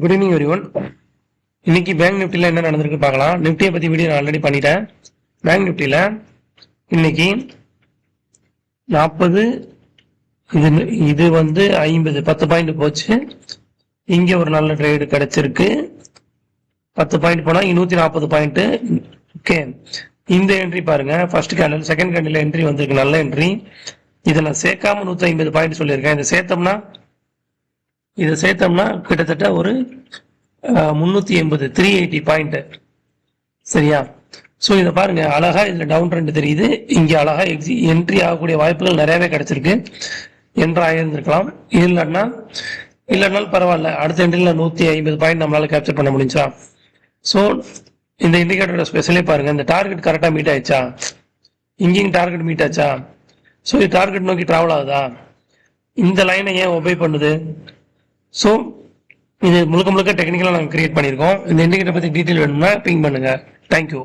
Good evening every one. இன்னைக்கு bank நிஃப்டியில் என்ன நடந்திருக்கு பார்க்கலாம். நிஃப்டியை பற்றி வீடியோ நான் ஆல்ரெடி பண்ணிட்டேன். பேங்க் நிஃப்டியில் இன்னைக்கு 40 இது 50 10 பாயிண்ட் போச்சு. இங்கே ஒரு நல்ல ட்ரேடு கிடைச்சிருக்கு. 10 பாயிண்ட் போனால் 140 பாயிண்ட். ஓகே, இந்த என்ட்ரி பாருங்க. First candle second candle entry வந்திருக்கு, நல்ல என்ட்ரி. இதை நான் சேர்க்காம 150 பாயிண்ட் சொல்லியிருக்கேன். இதை சேர்த்தோம்னா கிட்டத்தட்ட ஒரு 380 380 பாயிண்ட். சரியா? ஸோ இதை பாருங்க, அழகா இதுல டவுன் ட்ரெண்ட் தெரியுது. இங்க அழகா என்ட்ரி ஆகக்கூடிய வாய்ப்புகள் நிறையவே கிடைச்சிருக்கு. என்ட்ரி ஆகியிருந்திருக்கலாம், இல்லைன்னாலும் பரவாயில்ல. அடுத்த என்ட்ரியில் 150 பாயிண்ட் நம்மளால கேப்சர் பண்ண முடிஞ்சா. ஸோ இந்த இண்டிகேட்டரோட ஸ்பெஷலே பாருங்க, இந்த டார்கெட் கரெக்டாக மீட் ஆயிடுச்சா, இங்கேயும் டார்கெட் மீட் ஆச்சா. ஸோ இது டார்கெட் நோக்கி டிராவல் ஆகுதா, இந்த லைனை ஏன் ஒபே பண்ணுது. ஸோ இது முழுக்க டெக்னிக்கலாக நாங்கள் கிரியேட் பண்ணியிருக்கோம். இந்த இண்டிகேட்டர் பற்றி டீட்டெயில் வேணும்னா பிங் பண்ணுங்க. தேங்க்யூ.